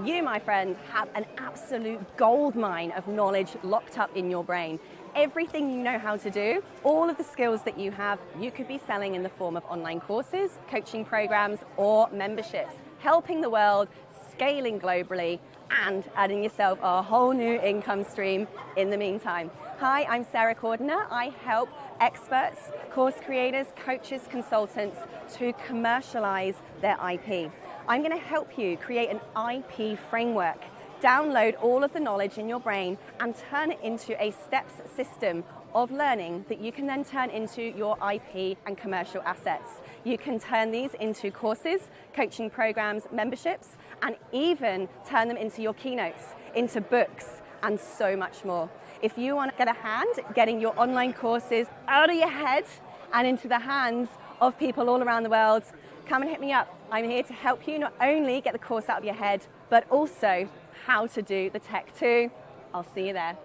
You, my friend, have an absolute gold mine of knowledge locked up in your brain. Everything you know how to do, all of the skills that you have, you could be selling in the form of online courses, coaching programs, or memberships, helping the world, scaling globally, and adding yourself a whole new income stream in the meantime. Hi, I'm Sarah Cordiner. I help experts, course creators, coaches, consultants to commercialize their IP. I'm going to help you create an IP framework, download all of the knowledge in your brain and turn it into a steps system of learning that you can then turn into your IP and commercial assets. You can turn these into courses, coaching programs, memberships, and even turn them into your keynotes, into books, and so much more. If you want to get a hand getting your online courses out of your head and into the hands of people all around the world, come and hit me up. I'm here to help you not only get the course out of your head, but also how to do the tech too. I'll see you there.